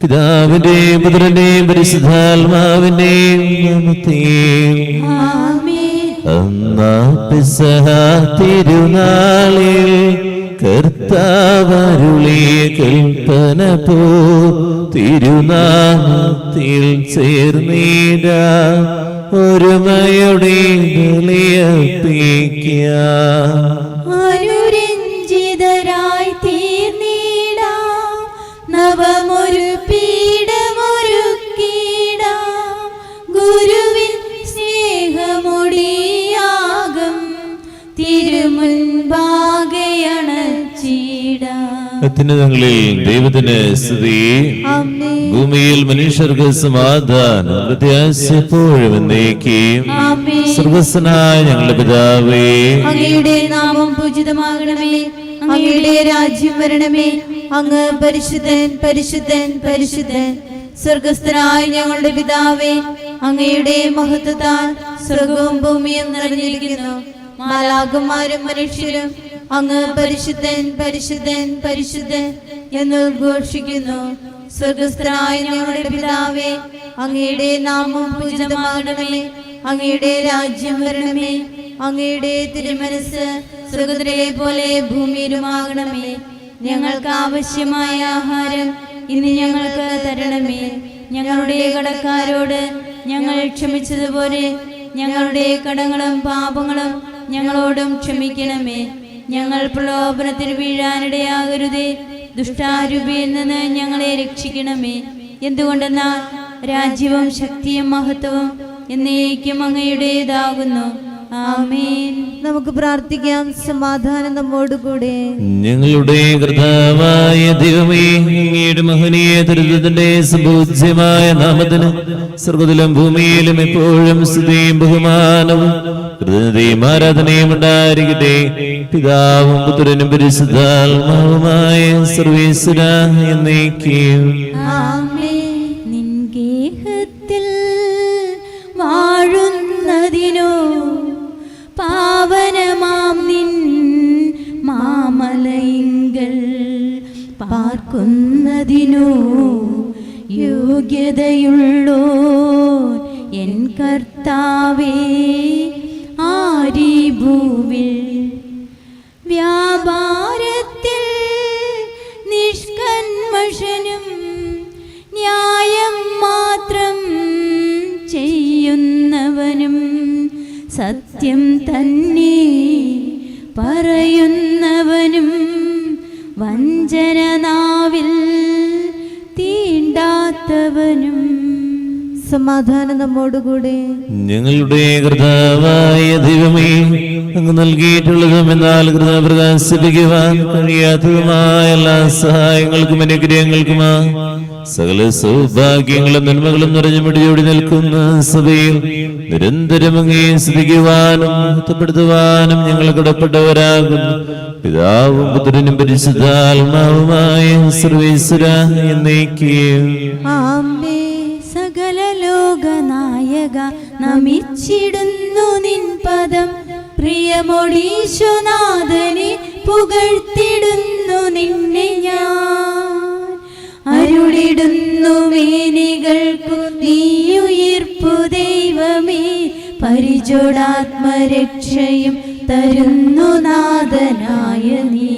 പിതാവിന്റെയും പുത്രന്റെയും പരിശുദ്ധാത്മാവിന്റെയും നാമത്തിൽ അന്നാ പെസഹ തിരുനാളിൽ കർത്താവരുളിയ കൽപ്പന പോ തിരുനാമത്തിൽ ചേർന്നിട ഒരുമയോടെ ബലിയർപ്പിക്ക. അനുരഞ്ജിതരായി തീർന്നിടാം, നവമൊരു പീഠമൊരുക്കിടാം, ഗുരുവിൻ സ്നേഹമൊടിയാകം തിരുമുൻപാകെ അണച്ചിടാം. അത്യുന്നതങ്ങളിൽ ദൈവത്തിന് സ്തുതി, ഭൂമിയിൽ മനുഷ്യർക്ക് സമാധാനം, പ്രത്യാശപ്പോഴും എന്നേക്കും. സർവ്വസ്വനായ ഞങ്ങളുടെ പിതാവേ, അങ്ങയുടെ നാമം പൂജിതമാകണമേ, അങ്ങയുടെ രാജ്യം വരണമേ, അങ്ങ് പരിശുദ്ധൻ പരിശുദ്ധൻ പരിശുദ്ധൻ. സ്വർഗസ്ഥനായ ഞങ്ങളുടെ പിതാവേ, അങ്ങയുടെ മഹത്വത്താൽ സ്വർഗവും ഭൂമിയും നിറഞ്ഞിരിക്കുന്നു. മാലാഖമാരും മനുഷ്യരും അങ്ങ് പരിശുദ്ധൻ പരിശുദ്ധൻ പരിശുദ്ധൻ എന്ന് ഉദ്ഘോഷിക്കുന്നു. സ്വർഗസ്ഥനായ ഞങ്ങളുടെ പിതാവേ, അങ്ങയുടെ നാമം പൂജിതമാകണമേ, അങ്ങയുടെ രാജ്യം വരണമേ, അങ്ങയുടെ തിരുമനസ് സ്വർഗ്ഗത്തിലെ പോലെ ഭൂമിയിലുമാകണമേ. ഞങ്ങൾക്ക് ആവശ്യമായ ആഹാരം ഇന്ന് ഞങ്ങൾക്ക് തരണമേ. ഞങ്ങളുടെ കടക്കാരോട് ഞങ്ങൾ ക്ഷമിച്ചതുപോലെ ഞങ്ങളുടെ കടങ്ങളും പാപങ്ങളും ഞങ്ങളോടും ക്ഷമിക്കണമേ. ഞങ്ങൾ പ്രലോഭനത്തിൽ വീഴാനിടയാകരുതേ, ദുഷ്ടാരൂപിയിൽ നിന്ന് ഞങ്ങളെ രക്ഷിക്കണമേ. എന്തുകൊണ്ടെന്നാൽ രാജ്യവും ശക്തിയും മഹത്വവും എന്നേക്കും അങ്ങയുടേതാകുന്നു. ആമേൻ. നമുക്ക് പ്രാർത്ഥിക്കാം. സമാധാനം നമ്മോടുകൂടെ. ഞങ്ങളുടെ കർത്താവായ ദൈവമേ, അങ്ങയുടെ മഹനീയ ദുരിതത്തിന്റെ സുപൂജ്യമായ നാമത്തിന് സ്വർഗ്ഗത്തിലും ഭൂമിയിലും എപ്പോഴും സ്തുതിയും ബഹുമാനവും കൃതജ്ഞതയും ആരാധനയും ഉണ്ടായിരിക്കട്ടെ. പിതാവും പുത്രനും പരിശുദ്ധാത്മാവുമായ സർവ്വേശ്വരാ എന്നേക്കും. ആമേൻ. നിൻ ഗേഹത്തിൽ വാഴുന്നതിനോ പാവനമാം നിൻ മാമലയിങ്കൽ പാർക്കുന്നതിനോ യോഗ്യതയുള്ളോ എൻ കർത്താവേ, ആരീ ഭൂവിൽ വ്യാപാരത്തിൽ നിഷ്കന്മഷനും ന്യായം മാത്രം ചെയ്യുന്നവനും സത്യം തന്നെ പറയുന്നവനും വഞ്ചന നാവിൽ തീണ്ടാത്തവനും. സമാധാനം നമ്മോടുകൂടെ. ഞങ്ങളുടെ കർത്താവായ ദൈവമേ, അങ്ങ് നൽകിയിട്ടുള്ളതും എന്നാൽ കൃത പ്രകാശിപ്പിക്കുവാൻ കഴിയാത്തതുമായ എല്ലാ സഹായങ്ങൾക്കും അനുഗ്രഹങ്ങൾക്കുമാ സകല സൗഭാഗ്യങ്ങളും നന്മകളും നിറഞ്ഞു മുടിയോടി നിൽക്കുന്ന സഭയിൽ നിരന്തരം അങ്ങേ സ്തുതിക്കുവാനും മഹത്വപ്പെടുത്തുവാനും ഞങ്ങൾ കടപ്പെട്ടവരാകുന്നു. പിതാവും പുത്രനും പരിശുദ്ധാത്മാവുമായ സർവ്വേശ്വരാ എന്നേക്കും. ആമേൻ. സകല ലോകനായക നമിച്ചിടുന്നു നിൻ പദം, പ്രിയമൊടീശുനാഥനെ പുകഴ്ത്തിടുന്നു നിന്നെ ഞാൻ. അരുളിടുന്നു മേനികൾക്കു നീയുയിർപ്പു ദൈവമേ, പരിചോടാത്മരക്ഷയും തരുന്നു നാഥനായ നീ.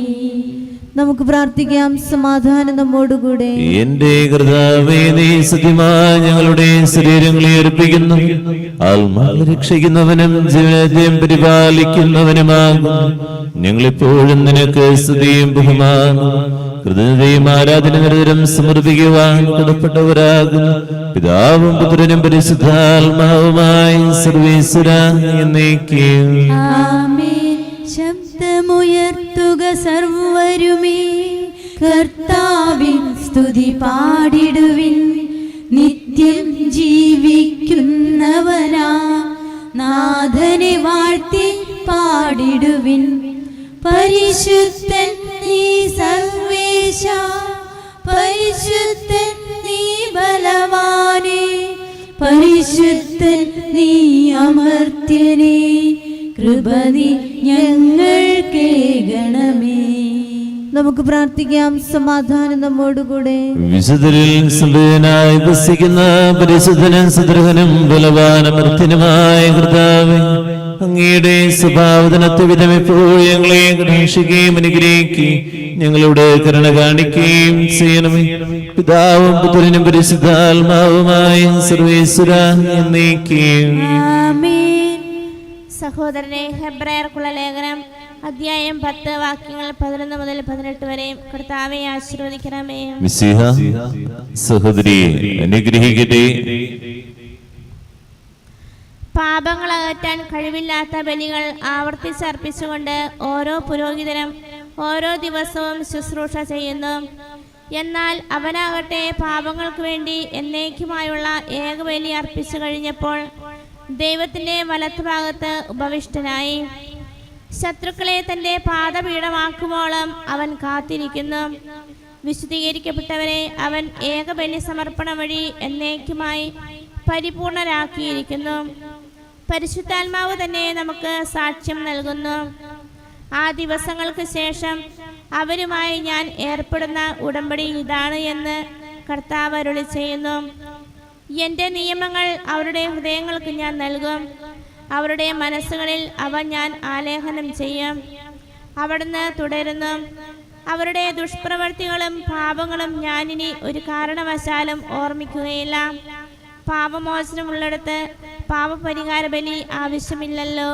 നമുക്ക് പ്രാർത്ഥിക്കാം. സമാധാനം നമ്മോടുകൂടെ. എന്റെ കർത്താവേ, നീ സത്യമായി ഞങ്ങളുടെ ശരീരങ്ങളെ അർപ്പിക്കുന്നു. ആത്മാക്കളെ രക്ഷിക്കുന്നവനും ജീവനത്തെയും പരിപാലിക്കുന്നവനുമാകും. ഞങ്ങളെപ്പോഴും നിനക്ക് സ്തുതിയും ബഹുമാനവും കൃതജ്ഞതയും ആരാധന നിരന്തരം സമർപ്പിക്കുവാൻ കടപ്പെട്ടവരാകും. പിതാവും പുത്രനും പരിശുദ്ധാത്മാവുമായി സർവ്വേശ്വരാ എന്നേക്കും. ആമേൻ. ശബ്ദമുയർത്തുക സർവ്വരുമേ, കർത്താവിൻ സ്തുതി പാടിടുവിൻ. നിത്യം ജീവിക്കുന്നവനാ നാഥനെ വാഴ്ത്തി പാടിടുവിൻ. പരിശുദ്ധൻ നീ സർവേശ, പരിശുദ്ധൻ നീ ബലവാനേ, പരിശുദ്ധൻ നീ അമർത്യനേ, കൃപ നീ ഞങ്ങൾക്കേകണമേ. നമുക്ക് പ്രാർത്ഥിക്കാം. സമാധാനം നമ്മോടുകൂടെ. വിശുദ്ധരിൽ സംവേദനായി വസിക്കുന്ന പരിശുദ്ധനും സുദൃഹനും ബലവാനമർത്തിനുമായ കർത്താവേ, അങ്ങയുടെ സ്വഭാവത്തിനൊത്ത വിധം എപ്പോഴും ഞങ്ങളെ രക്ഷിക്കുകയും അനുഗ്രഹിക്കുകയും ഞങ്ങളുടെ കരുണ കാണിക്കുകയും ചെയ്യണമേ. പിതാവും പുത്രനും പരിശുദ്ധാത്മാവുമായ സർവേശ്വര എന്നേക്കും. ആമേൻ. സഹോദരനെ, ഹെബ്രായർക്കുള്ള ലേഖനം അധ്യായം 10 വാക്യങ്ങൾ 11 മുതൽ 18 വരെ. കർത്താവെ ആശീർവദിക്കണമേ. മിശിഹ സഹോദരിയെ അനുഗ്രഹിക്കട്ടെ. പാപങ്ങൾ അകറ്റാൻ കഴിവില്ലാത്ത ബലികൾ ആവർത്തിച്ചർപ്പിച്ചുകൊണ്ട് ഓരോ പുരോഹിതനും ഓരോ ദിവസവും ശുശ്രൂഷ ചെയ്യുന്നു. എന്നാൽ അവനാകട്ടെ പാപങ്ങൾക്ക് വേണ്ടി എന്നേക്കുമായുള്ള ഏകബലി അർപ്പിച്ചു കഴിഞ്ഞപ്പോൾ ദൈവത്തിൻ്റെ വലത്തുഭാഗത്ത് ഉപവിഷ്ടനായി. ശത്രുക്കളെ തൻ്റെ പാദപീഠമാക്കുമോളം അവൻ കാത്തിരിക്കുന്നു. വിശുദ്ധീകരിക്കപ്പെട്ടവരെ അവൻ ഏകബലി സമർപ്പണം വഴി എന്നേക്കുമായി പരിപൂർണരാക്കിയിരിക്കുന്നു. പരിശുദ്ധാത്മാവ് തന്നെ നമുക്ക് സാക്ഷ്യം നൽകുന്നു. ആ ദിവസങ്ങൾക്ക് ശേഷം അവരുമായി ഞാൻ ഏർപ്പെടുന്ന ഉടമ്പടി ഇതാണ് എന്ന് കർത്താവ് അരുളി ചെയ്യുന്നു. എൻ്റെ നിയമങ്ങൾ അവരുടെ ഹൃദയങ്ങൾക്ക് ഞാൻ നൽകും, അവരുടെ മനസ്സുകളിൽ അവ ഞാൻ ആലേഖനം ചെയ്യും. അവിടുന്ന് തുടരുന്നു, അവരുടെ ദുഷ്പ്രവൃത്തികളും പാപങ്ങളും ഞാനിനി ഒരു കാരണവശാലും ഓർമ്മിക്കുകയില്ല. പാപമോചനമുള്ളിടത്ത് പാപപരിഹാര ബലി ആവശ്യമില്ലല്ലോ.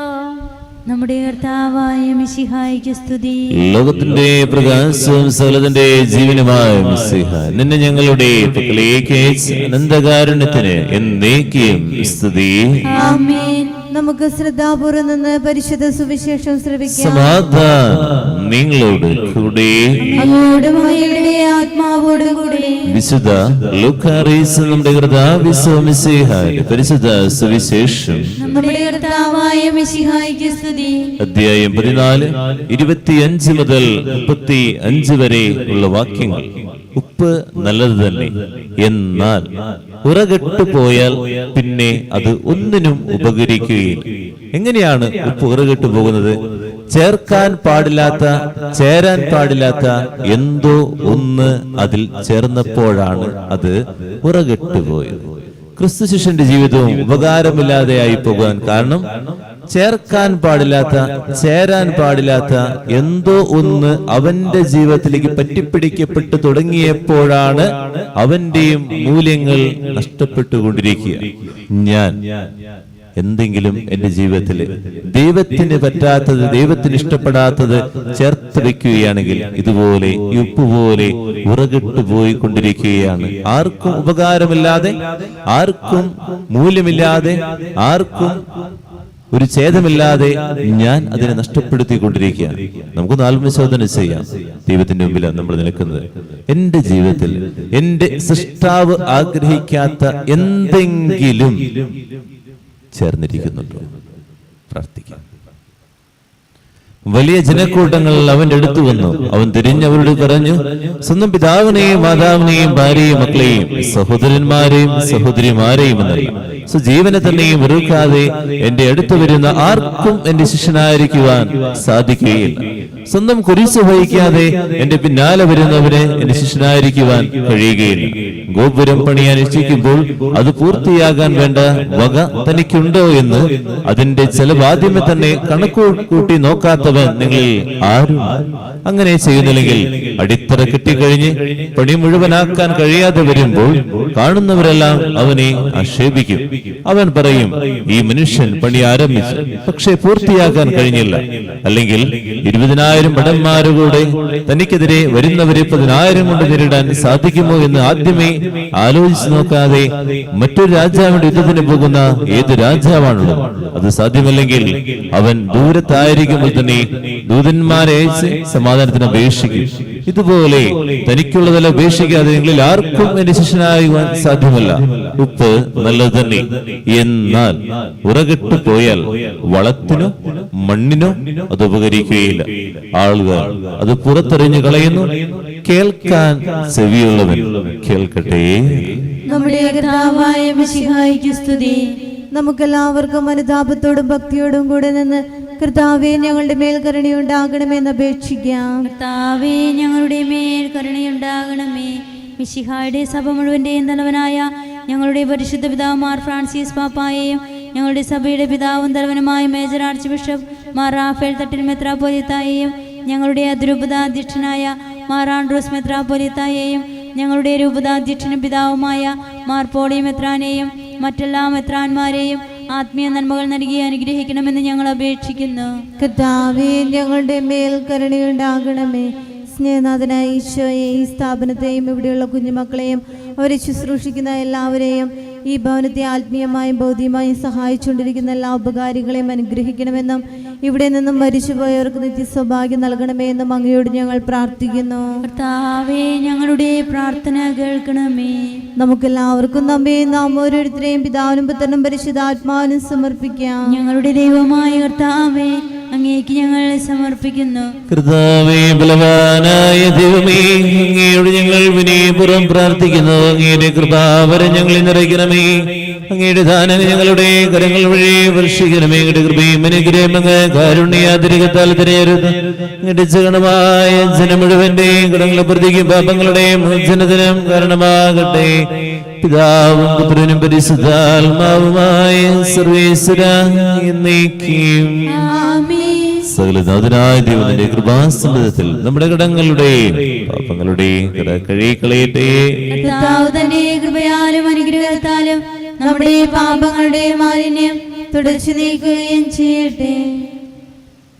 നമ്മുടെ കർത്താവായ മിശിഹായിക്ക് സ്തുതി. ലോകത്തിന്റെ പ്രകാശവും സകലത്തിന്റെ ജീവനുമായ മിശിഹ, നിന്നെ ഞങ്ങളുടെ പക്കലേക്ക് അയച്ച അനന്തകാരുണ്യത്തിന് എന്നേക്കും സ്തുതി. ആമേൻ. നമുക്ക് ശ്രദ്ധാപൂർവം നിന്ന് പരിശുദ്ധ സുവിശേഷം ശ്രവിക്കാം. സമാധാനം നിങ്ങളോട് കൂടെ. അങ്ങയോടും അങ്ങയുടെ ആത്മാവോടും കൂടെ. വിശുദ്ധ ലൂക്കാറിസ് നമ്മുടെ കർത്താവിന്റെ പരിശുദ്ധ സുവിശേഷം നമ്മുടെ കർത്താവായ മിശിഹായിക്ക് സ്തുതി. അധ്യായം 14 25 മുതൽ 35 വരെ ഉള്ള വാക്യങ്ങൾ. ഉപ്പ് നല്ലത് തന്നെ, എന്നാൽ ഉറകെട്ടു പോയാൽ പിന്നെ അത് ഒന്നിനും ഉപകരിക്കുകയില്ല. എങ്ങനെയാണ് ഉപ്പ് ഉറകെട്ടു പോകുന്നത്? ചേർക്കാൻ പാടില്ലാത്ത, ചേരാൻ പാടില്ലാത്ത എന്തോ ഒന്ന് അതിൽ ചേർന്നപ്പോഴാണ് അത് ഉറകെട്ടുപോയത്. ക്രിസ്തു ശിഷ്യന്റെ ജീവിതവും ഉപകാരമില്ലാതെയായി പോകാൻ കാരണം ചേർക്കാൻ പാടില്ലാത്ത, ചേരാൻ പാടില്ലാത്ത എന്തോ ഒന്ന് അവന്റെ ജീവിതത്തിലേക്ക് പറ്റിപ്പിടിക്കപ്പെട്ടു തുടങ്ങിയപ്പോഴാണ് അവന്റെയും മൂല്യങ്ങൾ നഷ്ടപ്പെട്ടുകൊണ്ടിരിക്കുക. ഞാൻ എന്തെങ്കിലും എന്റെ ജീവിതത്തിൽ ദൈവത്തിന് പറ്റാത്തത്, ദൈവത്തിന് ഇഷ്ടപ്പെടാത്തത് ചേർത്ത് വെക്കുകയാണെങ്കിൽ ഇതുപോലെ ഈ ഉപ്പ് പോലെ ഉറകിട്ടു പോയിക്കൊണ്ടിരിക്കുകയാണ്. ആർക്കും ഉപകാരമില്ലാതെ, ആർക്കും മൂല്യമില്ലാതെ, ആർക്കും ഒരു ഛേദമില്ലാതെ ഞാൻ അതിനെ നഷ്ടപ്പെടുത്തിക്കൊണ്ടിരിക്കുകയാണ്. നമുക്കൊന്ന് ആത്മശോധന ചെയ്യാം. ദൈവത്തിന്റെ മുമ്പിലാണ് നമ്മൾ നിൽക്കുന്നത്. എന്റെ ജീവിതത്തിൽ എന്റെ സൃഷ്ടാവ് ആഗ്രഹിക്കാത്ത എന്തെങ്കിലും ചേർന്നിരിക്കുന്നുണ്ടോ? പ്രാർത്ഥിക്കാം. വലിയ ജനക്കൂട്ടങ്ങൾ അവന്റെ അടുത്ത് വന്നു. അവൻ തിരിഞ്ഞവരോട് പറഞ്ഞു, സ്വന്തം പിതാവിനെയും മാതാവിനെയും ഭാര്യയും മക്കളെയും സഹോദരന്മാരെയും സഹോദരിമാരെയും എന്നല്ല, സ്വജീവനെ തന്നെയും വെറുക്കാതെ എന്റെ അടുത്ത് വരുന്ന ആർക്കും എന്റെ ശിഷ്യനായിരിക്കുവാൻ സാധിക്കുകയില്ല. സ്വന്തം കുരിശ് വഹിക്കാതെ എന്റെ പിന്നാലെ വരുന്നവന് എന്റെ ശിഷ്യനായിരിക്കുവാൻ കഴിയുകയില്ല. ഗോപുരം പണിയാൻ ഇച്ഛിക്കുമ്പോൾ അത് പൂർത്തിയാകാൻ വേണ്ട വക തനിക്കുണ്ടോ എന്ന് അതിന്റെ ചെലവാദ്യമേ തന്നെ കണക്കു കൂട്ടി നോക്കാത്തവൻ നിങ്ങളിൽ ആരും. അങ്ങനെ ചെയ്യുന്നില്ലെങ്കിൽ അടിത്തറ കെട്ടിക്കഴിഞ്ഞ് പണി മുഴുവനാക്കാൻ കഴിയാതെ വരുമ്പോൾ കാണുന്നവരെല്ലാം അവനെ ആക്ഷേപിക്കും. അവൻ പറയും, ഈ മനുഷ്യൻ പണി ആരംഭിച്ചു, പക്ഷെ പൂർത്തിയാക്കാൻ കഴിഞ്ഞില്ല. അല്ലെങ്കിൽ 20,000 ഭടന്മാരുകൂടെ തനിക്കെതിരെ വരുന്നവരെ 10,000 കൊണ്ട് നേരിടാൻ സാധിക്കുമോ എന്ന് ആദ്യമേ ആലോചിച്ചു നോക്കാതെ മറ്റൊരു രാജാവിന്റെ യുദ്ധത്തിന് പോകുന്ന ഏത് രാജാവാണുള്ളത്? അത് സാധ്യമല്ലെങ്കിൽ അവൻ ദൂരത്തായിരിക്കുമ്പോൾ തന്നെ ദൂതന്മാരെ അയച്ച് സമാധാനത്തിന് അപേക്ഷിക്കും. ഇതുപോലെ തനിക്കുള്ളതെല്ലാം ഉപേക്ഷിക്കാതെ നിങ്ങളിൽ ആർക്കും എന്റെ ശിഷ്യനാകുവാൻ സാധ്യമല്ല. ഉപ്പ് നല്ലത് തന്നെ, എന്നാൽ ഉറകെട്ടു പോയാൽ വളത്തിനോ മണ്ണിനോ അത് ഉപകരിക്കുകയില്ല. ആളുകൾ അത് പുറത്തെറിഞ്ഞു കളയുന്നു. കേൾക്കാൻ ചെവിയുള്ളവൻ കേൾക്കട്ടെ. നമ്മുടെ കർത്താവായ മിശിഹായിക്ക് സ്തുതി. നമുക്കെല്ലാവർക്കും അനുതാപത്തോടും ഭക്തിയോടും കൂടെ നിന്ന് കർത്താവേ ഞങ്ങളുടെ മേൽ കരുണയുണ്ടാകണമെന്ന് അപേക്ഷിക്കാം. കർത്താവേ ഞങ്ങളുടെ മേൽ കരുണയുണ്ടാകണമേ. മിശിഹായുടെ സഭ മുഴുവൻ്റെയും തലവനായ ഞങ്ങളുടെ പരിശുദ്ധ പിതാവുമാർ ഫ്രാൻസിസ് പാപ്പായെയും ഞങ്ങളുടെ സഭയുടെ പിതാവും തലവനുമായ major archbishop Mar Raphael Thattil മെത്രാപ്പോലീത്തായെയും ഞങ്ങളുടെ അതിരൂപതാധ്യക്ഷനായ മാർ ആൻഡ്രൂസ് മെത്രാപ്പോലീത്തായെയും ഞങ്ങളുടെ രൂപതാധ്യക്ഷനും പിതാവുമായ മാർ പോളി മെത്രാനെയും മറ്റെല്ലാ മെത്രാന്മാരെയും ആത്മീയ നന്മകൾ നൽകി അനുഗ്രഹിക്കണമെന്ന് ഞങ്ങൾ അപേക്ഷിക്കുന്നു. കർത്താവേ ഞങ്ങളുടെ മേൽ കരുണയുണ്ടാകണമേ. സ്നേഹനാഥനായ ഈശോയെ, ഈ സ്ഥാപനത്തെയും ഇവിടെയുള്ള കുഞ്ഞുമക്കളെയും അവരെ ശുശ്രൂഷിക്കുന്ന എല്ലാവരെയും ഈ ഭവനത്തെ ആത്മീയമായും ഭൗതികമായും സഹായിച്ചുകൊണ്ടിരിക്കുന്ന എല്ലാ ഉപകാരികളെയും അനുഗ്രഹിക്കണമെന്നും ഇവിടെ നിന്നും മരിച്ചുപോയവർക്ക് നിത്യസൗഭാഗ്യം നൽകണമേ എന്നും അങ്ങയോട് ഞങ്ങൾ പ്രാർത്ഥിക്കുന്നു. കർത്താവേ ഞങ്ങളുടെ പ്രാർത്ഥന കേൾക്കണമേ. നമുക്കെല്ലാവർക്കും നമ്മെ നാം ഓരോരുത്തരെയും പിതാവിനും പുത്രനും പരിശുദ്ധാത്മാവിനും സമർപ്പിക്കാം. ഞങ്ങളുടെ ദൈവമായ കർത്താവേ, അങ്ങേക്ക് ഞങ്ങൾ സമർപ്പിക്കുന്നു. കർത്താവേ, ബലവാനായ ദൈവമേ, അങ്ങയോട് ഞങ്ങൾ വിനയപൂർവ്വം പ്രാർത്ഥിക്കുന്നു. അങ്ങയുടെ കൃപാവരം ഞങ്ങളിൽ നിറയ്ക്കണമേ. അങ്ങയുടെ ദാനങ്ങൾ ഞങ്ങളുടെ കരങ്ങൾ വഴി വർഷിക്കണമേ. അങ്ങയുടെ കൃപയും അനുഗ്രഹം അങ്ങ് കാരുണ്യാതിരികത്താൽ തിരയരുത്. അങ്ങയുടെ ജഗണമായ ജനം മുഴുവന്റെയും കടങ്ങളെ പ്രതിക്കും പാപങ്ങളുടെയും മോചനത്തിനും കാരണമാകട്ടെ. പിതാവും പുത്രനും പരിശുദ്ധാത്മാവുമായ സർവേശ്വര എന്നേക്കും. സകലനാഥനായ ദൈവത്തിന്റെ കൃപാസമ്പത്തിൽ നമ്മുടെ കടങ്ങളുടെയും പാപങ്ങളുടെയും കട കഴുകിക്കളയട്ടെ. കർത്താവ് തന്റെ കൃപയാലും അനുഗ്രഹത്താലും നമ്മുടെ പാപങ്ങളുടെ മാലിന്യം തുടച്ചു നീക്കുകയും ചെയ്യട്ടെ.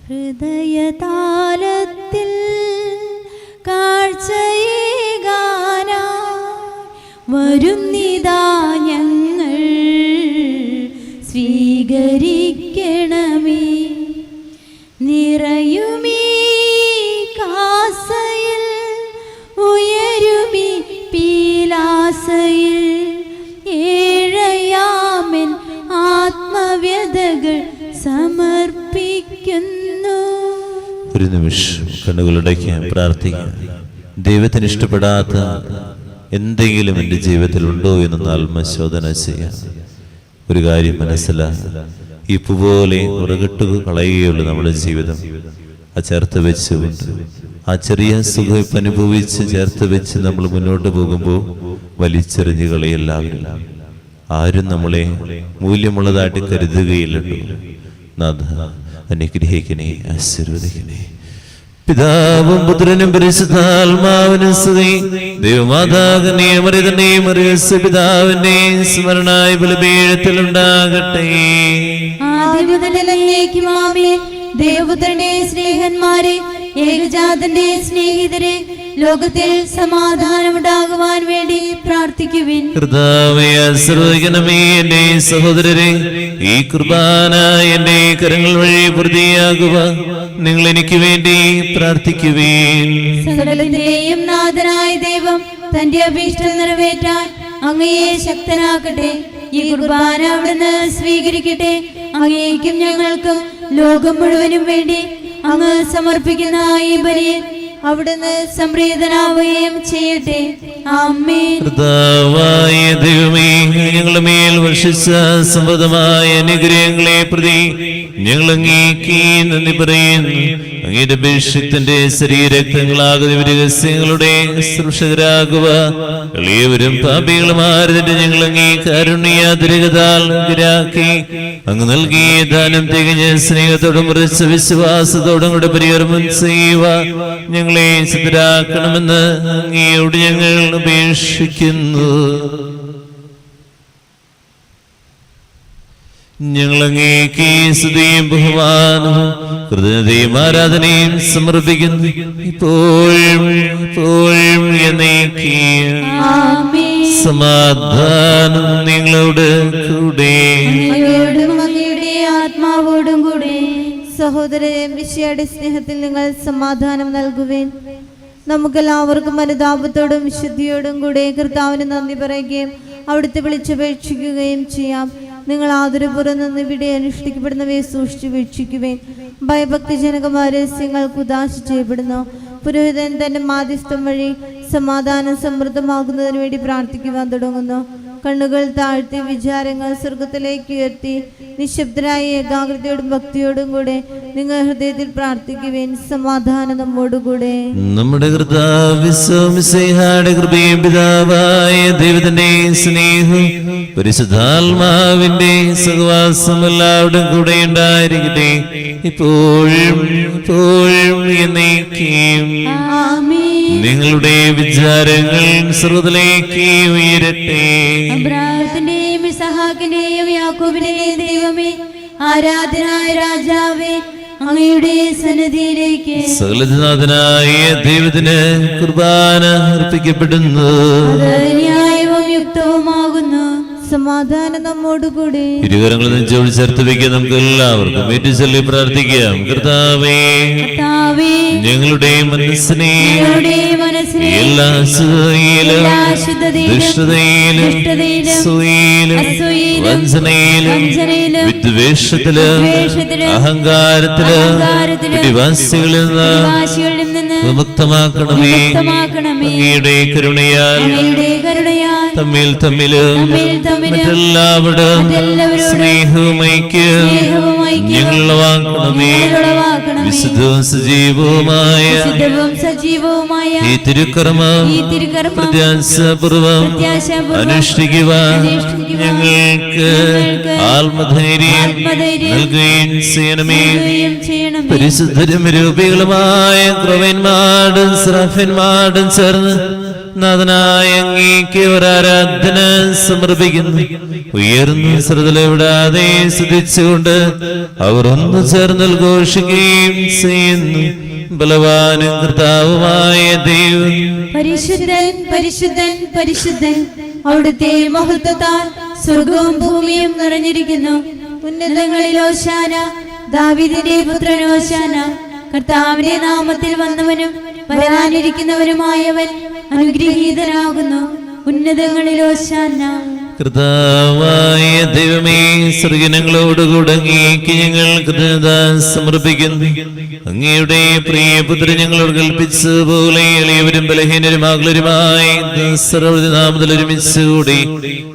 ഹൃദയതാലത്തിൽ കാഴ്ചയേകാനാ വരുന്നിതാ ഞങ്ങൾ, സ്വീകരിക്കണമേ. നിറയുമീ കാസയിൽ ഉയരുമീ പീലാസയിൽ, ഏഴയാമൻ ആത്മവ്യതകൾ സമർപ്പിക്കുന്നു. ഒരു നിമിഷം കണ്ണുകളടയ്ക്കാൻ പ്രാർത്ഥിക്കാം. ദൈവത്തിന് ഇഷ്ടപ്പെടാത്ത എന്തെങ്കിലും എൻ്റെ ജീവിതത്തിൽ ഉണ്ടോ എന്നൊന്ന് ആത്മശോധന ചെയ്യാം. ഒരു കാര്യം മനസ്സിലാക്കുക, ഈ പൂപോലെ ഉറകെട്ടു കളയുകയുള്ളൂ നമ്മുടെ ജീവിതം. ആ ചേർത്ത് വെച്ചുകൊണ്ട് ആ ചെറിയ സുഖം അനുഭവിച്ച് ചേർത്ത് വെച്ച് നമ്മൾ മുന്നോട്ട് പോകുമ്പോൾ വലിച്ചെറിഞ്ഞു കളയെല്ലാവരും. ആരും നമ്മളെ മൂല്യമുള്ളതായിട്ട് കരുതുകയില്ലല്ലോ. നാഥ അനുഗ്രഹിക്കണേ, ആശീർവദിക്കണേ. പിതാവും പുത്രനും പരിശുദ്ധാത്മാവിനും സ്തുതി. ദൈവമാതാവിന്റെയും മറിയത്തിന്റെയും മറിയസ് പിതാവിന്റെയും സ്മരണായ ബലിപീഠത്തിലുണ്ടാകട്ടെ. ദേവപുത്രന്റെ സ്നേഹന്മാരെ, ഏകജാതന്റെ സ്നേഹിതരെ, ലോകത്തിൽ സമാധാനമുണ്ടാകുവാൻ വേണ്ടി പ്രാർത്ഥിക്കുവിൻ. കർത്താവേ, ആശീർവദിക്കണമേ എന്റെ സഹോദരരെ. ഈ കുർബാന എന്റെ കരങ്ങൾ വഴി പൂർത്തിയാകുക. നിങ്ങൾ എനിക്ക് വേണ്ടി പ്രാർത്ഥിക്കുവേൻ. സകലത്തിന്റെയും നാഥനായ ദൈവം തന്റെ അഭീഷ്ടം നിറവേറ്റാൻ അങ്ങയെ ശക്തനാക്കട്ടെ. ഈ കുർബാന അവിടുന്ന് സ്വീകരിക്കട്ടെ. അങ്ങേക്കും ഞങ്ങൾക്കും ലോകം മുഴുവനും വേണ്ടി അങ്ങ് സമർപ്പിക്കുന്ന ഈ ബലിയിൽ അവിടുന്ന് സംപ്രീതനാവുകയും ചെയ്യട്ടെ. ആമേൻ. കർത്താവായ ദൈവമേ, ഞങ്ങളുടെ മേൽ വർഷിച്ച സമൃദ്ധമായ അനുഗ്രഹങ്ങളെ പ്രതി ഞങ്ങൾ അങ്ങേക്ക് നന്ദി പറയുന്നു. അങ്ങയുടെ അഭിഷിക്തന്റെ ശരീരരക്തങ്ങളാകുന്ന രഹസ്യങ്ങളുടെ ശുശ്രൂഷകരാകുക. എളിയവരും പാപികളുമാരുടെ ഞങ്ങൾ അങ്ങേ കാരുണ്യാതിരകതാൽ അങ്ങ് നൽകിയ ദാനം തികഞ്ഞ സ്നേഹത്തോടും ഉറച്ച വിശ്വാസത്തോടും കൂടെ പരികർമ്മം ചെയ്യുക. ഞങ്ങളെ സിദ്ധരാക്കണമെന്ന് അങ്ങയോട് ഞങ്ങൾ അപേക്ഷിക്കുന്നു. ഞങ്ങൾ അങ്ങേക്ക് സ്തുതിയും ബഹുമാനവും കൃതജ്ഞതയും ആരാധനയും സമർപ്പിക്കുന്നു, ഇപ്പോഴും എപ്പോഴും എന്നേക്കും. സമാധാനം നിങ്ങളോട് കൂടെ, അങ്ങയുടെ ആത്മാവോടും കൂടെ. സഹോദരരെ, മിശിഹായുടെ സ്നേഹത്തിൽ നിങ്ങൾ സമാധാനം നൽകുവേൻ. നമുക്കെല്ലാവർക്കും അനുതാപത്തോടും വിശുദ്ധിയോടും കൂടെ കർത്താവിന് നന്ദി പറയുകയും അവിടുത്തെ വിളിച്ചപേക്ഷിക്കുകയും ചെയ്യാം. നിങ്ങൾ ആദരപൂർവ്വം നിന്ന് ഇവിടെ അനുഷ്ഠിക്കപ്പെടുന്നവയെ സൂക്ഷിച്ചു വീക്ഷിക്കുവേൻ. ഭയഭക്തിജനകമായ രഹസ്യങ്ങൾ കുദാശ ചെയ്യപ്പെടുന്നു. പുരോഹിതൻ തന്റെ മാധ്യസ്ഥം വഴി സമാധാനം സമൃദ്ധമാകുന്നതിന് വേണ്ടി പ്രാർത്ഥിക്കുവാൻ തുടങ്ങുന്നു. കണ്ണുകൾ താഴ്ത്തി വിചാരങ്ങൾ സ്വർഗത്തിലേക്ക് ഉയർത്തി നിശബ്ദരായ ഏകാഗ്രതയോടും ഭക്തിയോടും കൂടെ നിങ്ങൾ ഹൃദയത്തിൽ പ്രാർത്ഥിക്കുവേൻ. സമാധാനം നമ്മോടുകൂടെ. നമ്മുടെ കർത്താവിന്റെ പിതാവായ ദൈവത്തിന്റെ സ്നേഹം പരിശുദ്ധാത്മാവിന്റെ സഹവാസം എല്ലാവരുടെയും കൂടെ ഉണ്ടായിരിക്കട്ടെ, ഇപ്പോഴും എപ്പോഴും എന്നേക്കും. നിങ്ങളുടെ വിചാരങ്ങൾ സർവ്വത്തിലേക്ക് ഉയരട്ടെ. അബ്രാഹത്തിന്റെയും ഇസഹാക്കിന്റെയും യാക്കോബിന്റെയും ദൈവമേ, ആരാധനായ രാജാവേ, അങ്ങയുടെ സന്നിധിയിലേക്ക് സകലനാഥനായ ദൈവത്തിന് കുർബാന അർപ്പിക്കപ്പെടുന്നു. ന്യായവും യുക്തവുമാകുന്നു. സമാധാനം നമ്മോടുകൂടി. ഇരുകരങ്ങളിൽ നെഞ്ചോട് ചേർത്ത് വയ്ക്കാൻ നമുക്ക് എല്ലാവർക്കും ഏറ്റുചൊല്ലി പ്രാർത്ഥിക്കാം. കർത്താവേ, ഞങ്ങളുടെ മനസ്സിനെ എല്ലാ അസൂയയിലും ദുഷ്ടതയിലും വഞ്ചനയിലും വിദ്വേഷത്തിലും അഹങ്കാരത്തിലും പിടിവാസികളിൽ നിന്ന് വിമുക്തമാക്കണമേ. അങ്ങയുടെ കരുണയാൽ തമ്മിലും മറ്റെല്ലാവരും സ്നേഹവും ഐക്യവും ഞങ്ങളുളവാക്കണമേ. വിശുദ്ധവും സജീവവുമായ ഈ തിരുക്കർമ്മം പ്രത്യാശാപൂർവം അനുഷ്ഠിക്കുവാൻ ഞങ്ങൾക്ക് ആത്മധൈര്യം നൽകുകയും ചെയ്യണമേ. പരിശുദ്ധരും രൂപികളുമായ ക്രവന്മാരും സ്രഫന്മാരും ചേർന്ന് നാഥനായ അങ്ങേക്ക് ഒരാരാധന സമർപ്പിക്കുന്നു. ഉയർന്ന ശ്രദ്ധയിടാതെ സ്തുതിച്ചുകൊണ്ട് അവർ ഒന്നു ചേർന്ന് ഘോഷിക്കുകയും ചെയ്യുന്നു. ബലവാനും കർത്താവുമായ ദൈവം പരിശുദ്ധൻ, പരിശുദ്ധൻ, പരിശുദ്ധൻ. അവിടുത്തെ മഹത്വത്താൽ സ്വർഗവും ഭൂമിയും നിറഞ്ഞിരിക്കുന്നു. ഉന്നതങ്ങളിൽ ഓശാന, ദാവീദിന്റെ പുത്രൻ ഓശാന. കർത്താവിന്റെ നാമത്തിൽ വന്നവനും വരാനിരിക്കുന്നവനുമായവൻ അനുഗ്രഹീതനാകുന്നു. ഉന്നതങ്ങളിൽ ഓശാന. കർത്താവായ ദൈവമേ, സ്വർഗ്ഗങ്ങളോടുകൂടെ അങ്ങേക്ക് ഞങ്ങൾ കൃതജ്ഞത സമർപ്പിക്കുന്നു. അങ്ങയുടെ പ്രിയപുത്രൻ ഞങ്ങളോട് കൽപ്പിച്ചതുപോലെ എളിയവരും ബലഹീനരും ആകുലരുമായി നാമത്തിൽ ഒരുമിച്ച് കൂടി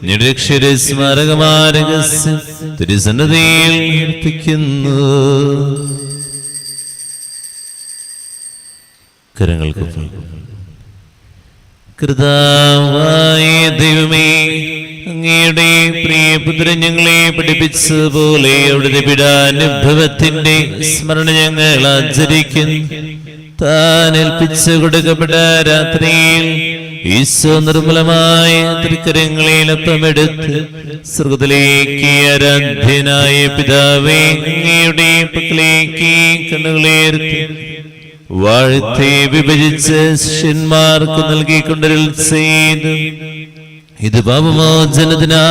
ഞങ്ങളുടെ സ്മാരകമായ രഹസ്യം തിരുസന്നിധിയിൽ അർപ്പിക്കുന്നു. കരങ്ങൾക്ക് കർത്താവായ ദൈവമേ, അങ്ങയുടെ പ്രിയപുത്രൻ ഞങ്ങളെ പഠിപ്പിച്ചതുപോലെ അവിടുത്തെ പീഡാനുഭവത്തിന്റെ സ്മരണ ഞങ്ങൾ ആചരിക്കുന്നു. താൻ ഏൽപ്പിച്ചു കൊടുക്കപ്പെട്ട രാത്രിയിൽ ഈശോ നിർമ്മലമായ തൃക്കരങ്ങളിൽ അപ്പമെടുത്ത് സ്വർഗ്ഗത്തിലേക്ക് ആരാധ്യനായ പിതാവേ, അങ്ങയുടെ പക്കലേക്ക് കണ്ണുകളേർത്തി വാഴ്ത്തി വിഭജിച്ച് ശിഷ്യന്മാർക്ക് നൽകിക്കൊണ്ടരുൾ ചെയ്തു. ഇത് പാപമോചനത്തിനാ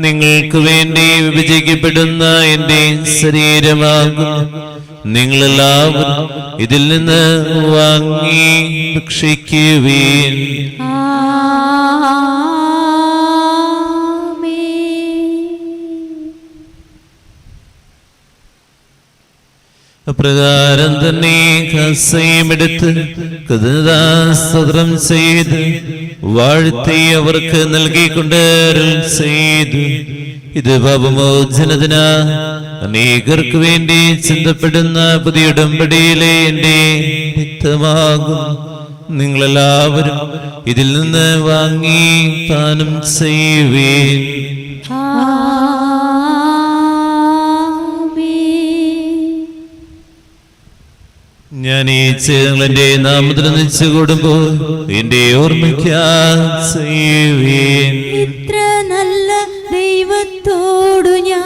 നിങ്ങൾക്ക് വേണ്ടി വിഭജിക്കപ്പെടുന്ന എന്റെ ശരീരമാകും. നിങ്ങളെല്ലാവരും ഇതിൽ നിന്ന് വാങ്ങി ഭക്ഷിക്കുവീൻ. അപ്രകാരം തന്നെ കസയുമെടുത്ത് കൃതജ്ഞതാസ്തോത്രം ചെയ്ത് വാഴ്ത്തി അവർക്ക് നൽകിക്കൊണ്ട് അരുൾ ചെയ്തു. ഇത് പാപമോചനത്തിനാ അനേകർക്ക് വേണ്ടി ചിന്തപ്പെടുന്ന പുതിയ ഉടമ്പടിയിലെ എന്റെ രക്തമാകും. നിങ്ങളെല്ലാവരും ഇതിൽ നിന്ന് വാങ്ങി പാനം ചെയ്യുവീൻ. ഞാൻ ഈ ചെയ്തങ്ങൾ എന്റെ നാമത്തിൽ നിശ്ചയ കൂടുമ്പോൾ എന്റെ ഓർമ്മയ്ക്കുവീൻ. ഇത്ര നല്ല ദൈവത്തോടു ഞാൻ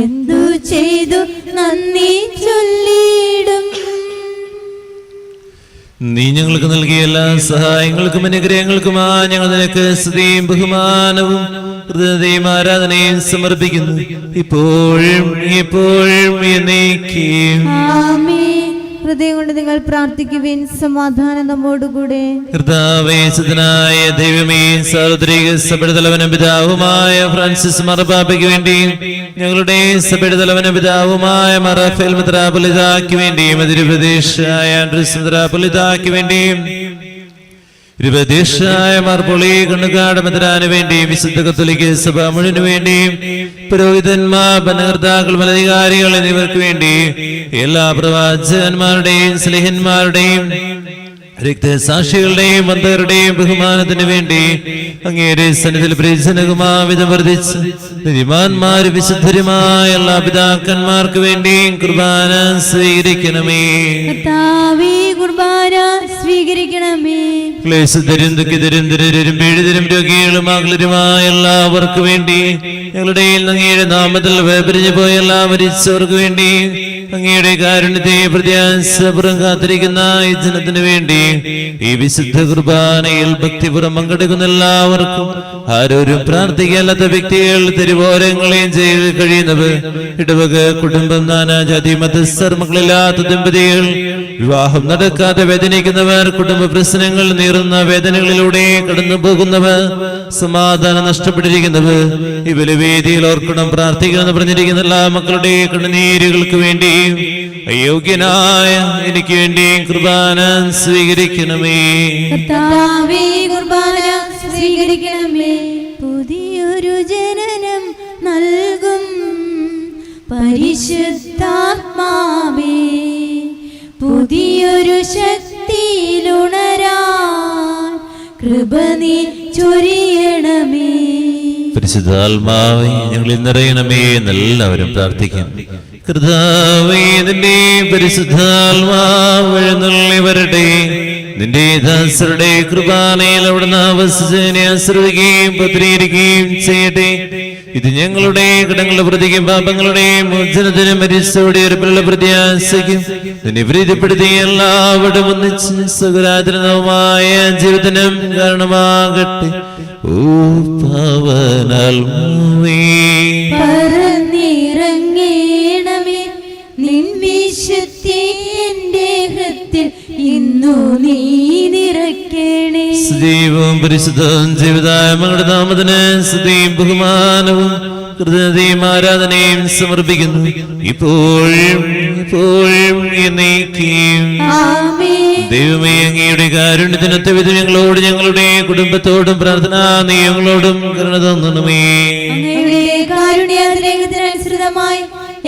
എന്തു ചെയ്തു നന്ദി ചൊല്ലിയിടും. നീ ഞങ്ങൾക്ക് നൽകിയ എല്ലാ സഹായങ്ങൾക്കും അനുഗ്രഹങ്ങൾക്കുമാ ഞങ്ങൾ നിനക്ക് സ്തുതിയും ബഹുമാനവും ഹൃദയത്തെയും ആരാധനയും സമർപ്പിക്കുന്നു, ഇപ്പോഴും എപ്പോഴും എന്നേക്കും. ഹൃദയം കൊണ്ട് നിങ്ങൾ പ്രാർത്ഥിക്കുവിൻ. സമാധാനം നമ്മോടുകൂടെ. കർത്താവേ, സുതനായ ദൈവമേ, സാർവത്രിക സഭയുടെ തലവനും പിതാവുമായ ഫ്രാൻസിസ് മാർപ്പാപ്പയ്ക്ക് വേണ്ടിയും ഞങ്ങളുടെ സഭയുടെ തലവനും പിതാവുമായ മാർ റാഫേൽ മെത്രാപ്പൊലീത്തായ്ക്ക് വേണ്ടിയും അതിരുപ്രദേശായ ആൻഡ്രൂസ് മെത്രാപ്പൊലീത്തായ്ക്ക് വേണ്ടിയും ഇരുപതീക്ഷായ മാർപ്പൊളി കണ്ണുകാട് മെത്രാന് വേണ്ടിയും വിശുദ്ധ കത്തോലിക്ക സഭ മുഴുവനു വേണ്ടിയും പുരോഹിതന്മാർ, ഭരണകർത്താക്കൾ, മേലധികാരികൾ എന്നിവർക്ക് വേണ്ടി എല്ലാ പ്രവാചകന്മാരുടെയും സ്ലേഹന്മാരുടെയും രക്തസാക്ഷികളുടെയും വന്ധകരുടെയും ബഹുമാനത്തിന് വേണ്ടി അങ്ങയുടെ സന്നിധിയിൽ പ്രയോജനകുമാവിധം വർദ്ധിച്ച് നീതിമാന്മാരും വിശുദ്ധരുമായ എല്ലാ പിതാക്കന്മാർക്ക് വേണ്ടിയും കുർബാന സ്വീകരിക്കണമേ. കർത്താവേ, കുർബാന സ്വീകരിക്കണമേ. ക്ലേശതരും ദുഃഖിതരും ദരിദ്രരും പീഡിതരും രോഗികളും അകലരുമായ എല്ലാവർക്കു വേണ്ടി ഞങ്ങളുടെ അങ്ങയുടെ നാമത്തിൽ വേർപിരിഞ്ഞു പോയ എല്ലാ മരിച്ചവർക്ക് വേണ്ടി അങ്ങയുടെ കാരുണ്യത്തെ പ്രത്യാശപുറം കാത്തിരിക്കുന്ന ഈ ജനത്തിനു വേണ്ടി ഈ വിശുദ്ധ കുർബാനയിൽ ഭക്തിപുറം പങ്കെടുക്കുന്ന എല്ലാവർക്കും ആരോരും പ്രാർത്ഥിക്കാത്ത വ്യക്തികൾ, തെരുവോരങ്ങളെയും ജയിലിൽ കഴിയുന്നവർ, ഇടവക കുടുംബം, നാനാജാതി മതസ്ഥർ, മക്കളില്ലാത്ത ദമ്പതികൾ, വിവാഹം നടക്കാതെ വേദനിക്കുന്നവർ, കുടുംബ പ്രശ്നങ്ങൾ നീറുന്ന വേദനകളിലൂടെ കടന്നു പോകുന്നവർ, സമാധാനം നഷ്ടപ്പെട്ടിരിക്കുന്നവർ, ഈ ബലിവേദിയിൽ ഓർക്കണം പ്രാർത്ഥിക്കണമെന്ന് പറഞ്ഞിരിക്കുന്ന എല്ലാ മക്കളുടെ കണ്ണുനീരുകൾക്ക് വേണ്ടി അയോഗ്യനായ എനിക്ക് വേണ്ടി കുർബാന സ്വീകരിക്കണമേ. കർത്താവേ, കുർബാന സ്വീകരിക്കണമേ. പുതിയൊരു ജനനം നൽകും പരിശുദ്ധാത്മാവേ, പുതിയൊരു ശക്തിയിലുണരാൻ കൃപ നീ ചൊരിയണമേ. പരിശുദ്ധാത്മാവേ, ഞങ്ങളിൽ നിറയണമേ എന്നെല്ലാവരും പ്രാർത്ഥിക്കും. കർത്താവേ, നിന്റെ പരിശുദ്ധാത്മാവ് എഴുന്നള്ളി വരട്ടെ. നിന്റെ ദാസരുടെ കൃപാനയിൽ അവിടുന്ന് ആവസിച്ചതിനെ ആശ്രയിക്കുകയും പത്രീകരിക്കുകയും ചെയ്യട്ടെ. ഇത് ഞങ്ങളുടെ കടങ്ങളുടെ പ്രതിക്കും പാപങ്ങളുടെ മോചനത്തിനും മരിച്ചോടെ ഉറപ്പുള്ള പ്രത്യാശയ്ക്കും നിന്നെ പ്രീതിപ്പെടുത്തി എല്ലാവരും ഒന്നിച്ച് സുഖരാജനവുമായ ജീവിതത്തിനും കാരണമാകട്ടെ. ഓ പാവനാത്മാവേ, പറന്നിറങ്ങണമേ. നിൻ വിശുദ്ധി എന്റെ ഹൃത്തിൽ ഇന്നു നീ നിറയ്ക്കണേ. സജീവവും പരിശുദ്ധവും ജീവിതായ മകളുടെ നാമത്തിന് സ്തുതിയും ബഹുമാനവും കൃതജ്ഞതയും ആരാധനയും സമർപ്പിക്കുന്നു, ഇപ്പോഴും എപ്പോഴും എന്നേക്കും. ആമേൻ. ദൈവമേ, അങ്ങയുടെ കാരുണ്യത്തിനൊത്ത വിധം ഞങ്ങളോട് ഞങ്ങളുടെ കുടുംബത്തോടും പ്രാർത്ഥനാ നിയമങ്ങളോടും കരുണ തോന്നണമേ. അങ്ങയുടെ കാരുണ്യാതിരേകത്തിനനുസൃതമായി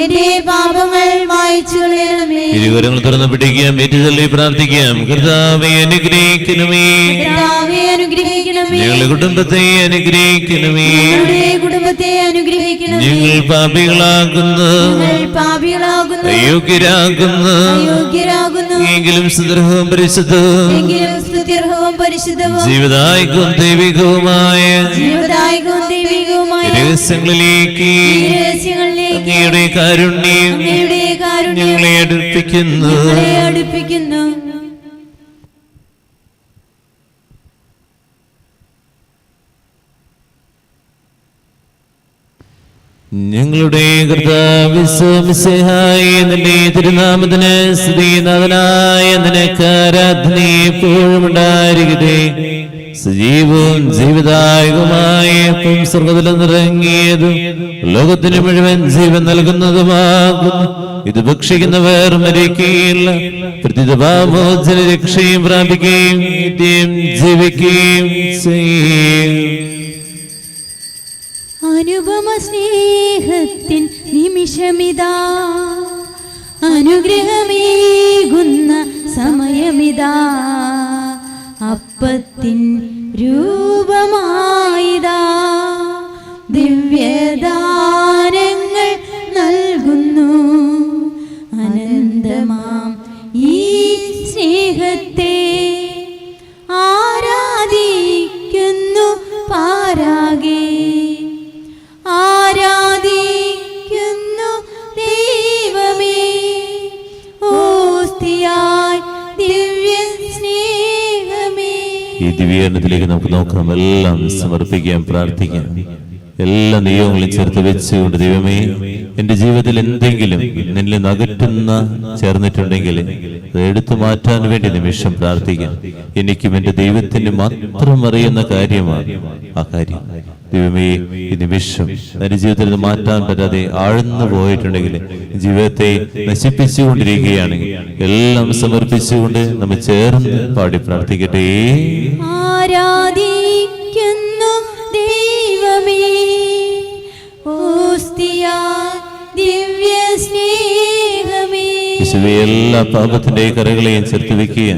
എന്റെ പാപങ്ങൾ മായ്ച്ചു കളയണമേ. ഇരുകരങ്ങൾ തുറന്ന് പിടിക്കാം, ഏറ്റുചൊല്ലി പ്രാർത്ഥിക്കാം. കർത്താവേ, അനുഗ്രഹിക്കണമേ. കർത്താവേ, അനുഗ്രഹിക്കണമേ. ഞങ്ങളുടെ കുടുംബത്തെ അനുഗ്രഹിക്കണമേ. ഞങ്ങളുടെ കുടുംബത്തെ അനുഗ്രഹിക്കണമേ. ഞങ്ങൾ പാപികളാകുന്നു, ഞങ്ങൾ പാപികളാകുന്നു, അയോഗ്യരാകുന്നു. അയോഗ്യരാകുന്നു. എങ്കിലും സുദൃഢവും പരിശുദ്ധവും എങ്കിലും സ്തുത്യർഹവും പരിശുദ്ധവും ജീവിതായിക്കും ദൈവികവുമായ ജീവദായകവും ദൈവികവുമായ രഹസ്യങ്ങളിലേക്ക് രഹസ്യങ്ങളിലേക്ക് അങ്ങയുടെ കാരുണ്യം അങ്ങയുടെ കാരുണ്യം ഞങ്ങളെ അടുപ്പിക്കുന്നു. ഞങ്ങളെ അടുപ്പിക്കുന്നു. ഞങ്ങളുടെ കർത്താവിശ്വമിശിഹായ നിന്റെ തിരുനാമത്തിന് സ്തുതിനാഥനായ നിനക്ക് ആരാധന എപ്പോഴും ഉണ്ടായിരിക്കട്ടെ. സജീവവും ജീവിതായകമായ സ്വർഗ്ഗത്തിൽ നിറങ്ങിയതും ലോകത്തിന് മുഴുവൻ ജീവൻ നൽകുന്നതുമാകുന്നു. ഇത് ഭക്ഷിക്കുന്നവർ മരിക്കുകയില്ല, പ്രതിപാമോചന രക്ഷയും പ്രാപിക്കുകയും നിത്യം ജീവിക്കുകയും ചെയ്യും. അനുപമ സ്നേഹത്തിൻ നിമിഷമിതാ, അനുഗ്രഹമേകുന്ന സമയമിതാ, അപ്പത്തിൻ രൂപമായിതാ, ദിവ്യദാനങ്ങൾ നൽകുന്നു. അനന്തമാം ഈ സ്നേഹത്തെ ആരാധിക്കുന്നു പാരാകെ, ആരാധിക്കുന്നു ദൈവമേ. ഓസ്തിയായി ദിവ്യ സ്നേഹമേ. ഈ ദിവ്യാനത്തിലേക്ക് നമുക്ക് നോക്കാം, എല്ലാം സമർപ്പിക്കാം, പ്രാർത്ഥിക്കാം. എല്ലാ നിയമങ്ങളും ചേർത്ത് വെച്ചുകൊണ്ട് ദൈവമേ, എന്റെ ജീവിതത്തിൽ എന്തെങ്കിലും നിന്നിൽ നിന്ന് അകറ്റുന്ന ചേർന്നിട്ടുണ്ടെങ്കിൽ അത് എടുത്തു മാറ്റാൻ വേണ്ടി നിമിഷം പ്രാർത്ഥിക്കാം. എനിക്കും എന്റെ ദൈവത്തിന് മാത്രം അറിയുന്ന കാര്യമാണ് ആ കാര്യം. ദൈവമേ, ഈ നിമിഷം എന്റെ ജീവിതത്തിൽ നിന്ന് മാറ്റാൻ പറ്റാതെ ആഴ്ന്നു പോയിട്ടുണ്ടെങ്കിൽ, ജീവിതത്തെ നശിപ്പിച്ചുകൊണ്ടിരിക്കുകയാണെങ്കിൽ എല്ലാം സമർപ്പിച്ചുകൊണ്ട് നമ്മൾ ചേർന്ന് പാടി പ്രാർത്ഥിക്കട്ടെ. ആരാധിക്കുന്നു ദൈവമേ, ദിവ്യ സ്നേഹമേ. എല്ലാ പാപത്തിന്റെ കരകളെയും ചേർത്ത് വെക്കുക.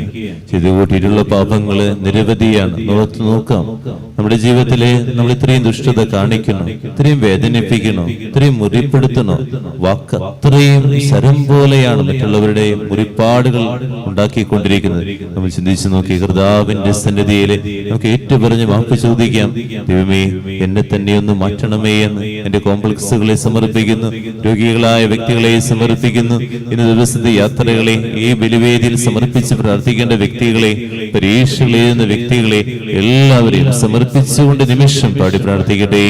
ചെയ്തു കൂട്ടിയിട്ടുള്ള പാപങ്ങള് നിരവധിയാണ്. നോക്കാം, നമ്മുടെ ജീവിതത്തില് നമ്മൾ ഇത്രയും ദുഷ്ടത കാണിക്കണോ, ഇത്രയും വേദനിപ്പിക്കണോ, ഇത്രയും മുറിപ്പെടുത്തണോ? വാക്ക് അത്രയും ശരം പോലെയാണ് മറ്റുള്ളവരുടെ മുറിപ്പാടുകൾ ഉണ്ടാക്കിക്കൊണ്ടിരിക്കുന്നത്. നമ്മൾ ചിന്തിച്ചു നോക്കി, കർത്താവിന്റെ സന്നിധിയില് നമുക്ക് ഏറ്റുപറഞ്ഞ് മാപ്പ് ചോദിക്കാം. ദൈവമേ, എന്നെ തന്നെ ഒന്ന് മാറ്റണമേ എന്ന് എന്റെ കോംപ്ലക്സുകളെ സമർപ്പിക്കുന്നു, രോഗികളായ വ്യക്തികളെ സമർപ്പിക്കുന്നു. ഇന്ന് ദിവസത്തെ യാത്രകളെ ഈ ബലിവേദിയിൽ സമർപ്പിച്ച് പ്രാർത്ഥിക്കേണ്ട വ്യക്തികളെ, പരീക്ഷകൾ എഴുതുന്ന വ്യക്തികളെ എല്ലാവരെയും സമർപ്പിച്ചുകൊണ്ട് നിമിഷം പാടി പ്രാർത്ഥിക്കട്ടെ.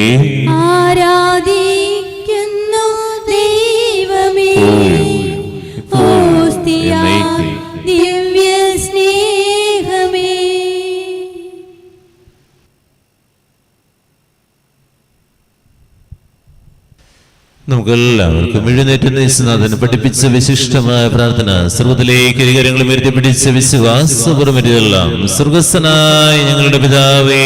ആരാധിക്കുന്നു ദൈവമേ, ദിവ്യ സ്നേഹമേ. നമുക്കെല്ലാവർക്കും എഴുന്നേറ്റ് യേശുനാഥൻ പഠിപ്പിച്ച വിശിഷ്ടമായ പ്രാർത്ഥന സർവ്വത്തിലേക്ക് കാര്യങ്ങൾ ഉയർത്തി പിടിച്ച വിശ്വാസപൂർവ്വമെല്ലാം. സ്വർഗസ്ഥനായ ഞങ്ങളുടെ പിതാവേ,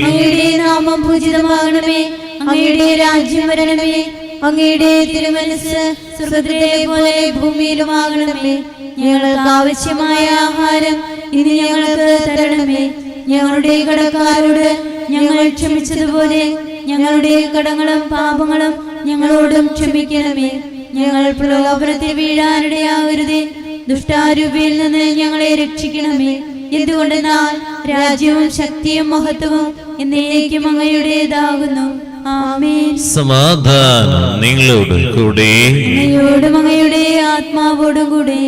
അങ്ങയുടെ നാമം പൂജിതമാകണമേ, അങ്ങയുടെ രാജ്യം വരണമേ, അങ്ങയുടെ തിരുമനസ്സ് സ്വർഗ്ഗത്തിലെ പോലെ ഭൂമിയിലുമാകണമേ. ഞങ്ങൾക്ക് ആവശ്യമായ ആഹാരം ഇനി ഞങ്ങൾക്ക് തരണമേ. ഞങ്ങളുടെ കടക്കാരോട് ഞങ്ങൾ ക്ഷമിച്ചതുപോലെ ഞങ്ങളുടെ കടങ്ങളും പാപങ്ങളും ഞങ്ങളോടും ക്ഷമിക്കണമേ. ഞങ്ങൾ പ്രലോഭനത്തിൽ വീഴാനിടയാകരുതേ, ദുഷ്ടാരൂപിയിൽ നിന്ന് ഞങ്ങളെ രക്ഷിക്കണമേ. എന്തുകൊണ്ടെന്നാൽ രാജ്യവും ശക്തിയും മഹത്വവും എന്നേക്കും അങ്ങയുടേതാകുന്നു. ആമേൻ. സമാധാനം നിങ്ങളോട് കൂടെ, അങ്ങയോടും അങ്ങയുടെ ആത്മാവോടും കൂടെ.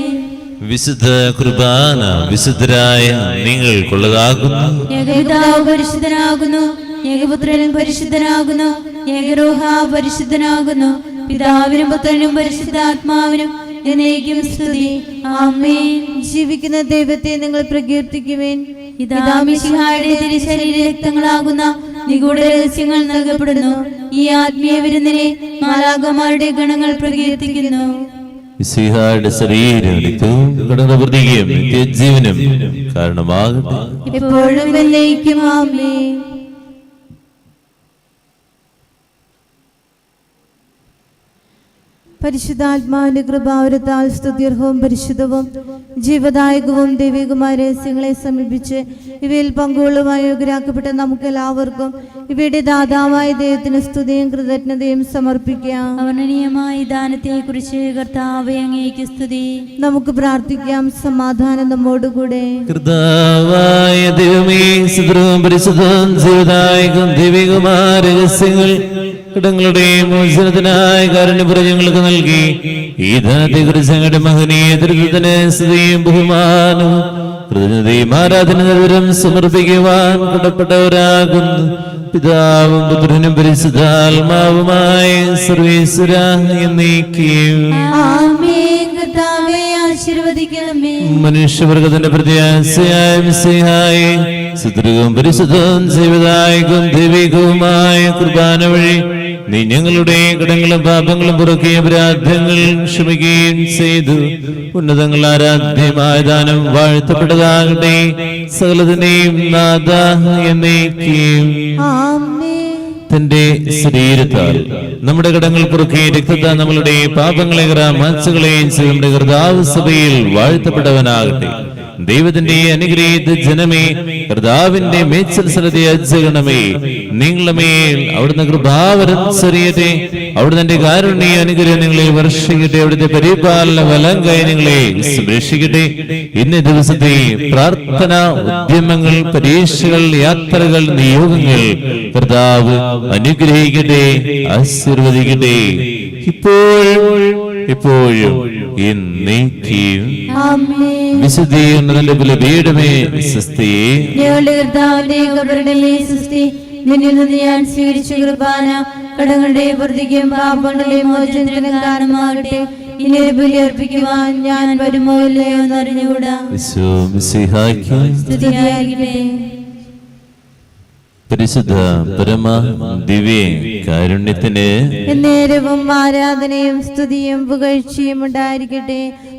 വിശുദ്ധ കുർബാന വിശുദ്ധരായ നിങ്ങൾക്കുള്ളതാകുന്നു. ഏകപിതാവ് പരിശുദ്ധനാകുന്നു, ഏകപുത്രൻ പരിശുദ്ധനാകുന്നു, ഏകരൂഹ പരിശുദ്ധനാകുന്നു. പിതാവിനും പുത്രനും പരിശുദ്ധാത്മാവിനും എന്നേക്കും സ്തുതി. ആമേൻ. ജീവിക്കുന്ന ദൈവത്തെ നിങ്ങൾ പ്രകീർത്തിക്കുവേൻ. ഇതാ മിശിഹായുടെ തിരുശരീര രക്തങ്ങളാകുന്ന നിഗൂഢ രഹസ്യങ്ങൾ നൽകപ്പെടുന്നു. ഈ ആത്മീയ വിരുന്നിനെ മാലാഖമാരുടെ ഗണങ്ങൾ പ്രകീർത്തിക്കുന്നു. മിശിഹായുടെ ശരീരം രക്തവും കടന്നപ്രതിയും നിത്യജീവനും കാരണമാകട്ടെ. എപ്പോഴും എന്നേക്കും ആമേൻ. പരിശുദ്ധാത്മാവിന്റെ കൃപാവരത്താൽ സ്തുത്യർഹവും പരിശുദ്ധവും ജീവദായകവും ദൈവികമായ രഹസ്യങ്ങളെ സമീപിച്ച് ഇവയിൽ പങ്കുകൊള്ളുവാൻ യോഗ്യരാക്കപ്പെട്ട നമുക്ക് എല്ലാവർക്കും ഇവയുടെ ദാതാവായ ദൈവത്തിന് സ്തുതിയും കൃതജ്ഞതയും സമർപ്പിക്കാം. അവർണ്ണനീയമായ ദാനത്തെ കുറിച്ച് കർത്താവേ അങ്ങേക്ക് സ്തുതി. നമുക്ക് പ്രാർത്ഥിക്കാം. സമാധാനം നമ്മോടുകൂടെ. കർത്താവായ ദൈവമേ, സുദൃഢവും പരിശുദ്ധവും ജീവദായകവും ദൈവികമായ രഹസ്യങ്ങൾ കടങ്ങളുടെ മോചനത്തിനായ കാരുണ്യപുരം ഞങ്ങൾക്ക് നൽകി. ഈ ധനത്തെ കുറിച്ച് ഞങ്ങളുടെ മഹനീയ ദൃഢത്തിന് സ്തുതിയും ബഹുമാനവും കൃതജ്ഞതയും ആരാധന നിരന്തരം സമർപ്പിക്കുവാൻ കടപ്പെട്ടവരാകുന്നു. പിതാവും പുത്രനും പരിശുദ്ധാത്മാവുമായ സർവേശ്വര എന്നേക്കും. ആമേൻ. കർത്താവേ ആശീർവദിക്കണമേ. മനുഷ്യവർഗത്തിന്റെ പ്രത്യാശയായ മിശിഹായെ, സുദൃഢവും പരിശുദ്ധവും ജീവദായകവും ദൈവികവുമായ കുർബാന വഴി നീ ഞങ്ങളുടെ കടങ്ങളും പാപങ്ങളും പുറക്കിയ അപരാധങ്ങൾ ക്ഷമിക്കുകയും ചെയ്തു. ഉന്നതങ്ങൾ ആരാധ്യമായ ദാനം വാഴ്ത്തപ്പെട്ടതാകട്ടെ. സകലതിനെയും നാഥ എന്നേക്കും. ആമേൻ. തന്റെ ശരീരത്താൽ നമ്മുടെ കടങ്ങൾ പുറകെ രക്തത്താൽ നമ്മളുടെ പാപങ്ങളെ മാച്ചുകളെയും നമ്മുടെ കർത്താവ് സഭയിൽ വാഴ്ത്തപ്പെട്ടവനാകട്ടെ. ദൈവത്തിന്റെ അനുഗ്രഹീത ജനമേ, കർത്താവിന്റെ മേച്ചൽസലത്തെ അജഗണമേ, നിങ്ങളുടെ മേൽ അവിടുന്ന് കൃപാവരം ചൊരിയട്ടെ. അവിടുന്ന് തന്റെ കാരുണ്യ അനുഗ്രഹം നിങ്ങളെ വർഷിക്കട്ടെ. അവിടുത്തെ പരിപാലന വലം കൈ നിങ്ങളെ സംരക്ഷിക്കട്ടെ. ഇന്ന ദിവസത്തെ പ്രാർത്ഥന, ഉദ്യമങ്ങൾ, പരീക്ഷകൾ, യാത്രകൾ, നിയോഗങ്ങൾ കർത്താവ് അനുഗ്രഹിക്കട്ടെ, ആശീർവദിക്കട്ടെ. ഇപ്പോഴും എന്നേക്കും. വിശുദ്ധീകരണത്തിന്റെ ബലിപീഠമേ സ്വസ്തിയേ. ഞങ്ങളുടെ കർത്താവിന്റെ കബറിടമേ സ്വസ്തി. നിന്നിൽ നിന്ന് ഞാൻ സ്വീകരിച്ച കുർബാന കടങ്ങളുടെ പ്രതിക്കും പാപങ്ങളുടെ മോചനത്തിനും കാരണമാകട്ടെ. ഇനി ഒരു ബലി അർപ്പിക്കുവാൻ ഞാൻ വരുമോ ഇല്ലയോ എന്നറിഞ്ഞുകൂടാ. സ്തുതിയായിരിക്കട്ടെ. പരിശുദ്ധ പരമ ദിവ്യ കാരുണ്യത്തിന് എന്നേരവും ആരാധനയും സ്തുതിയും പുകഴ്ചയും ഉണ്ടായിരിക്കട്ടെ.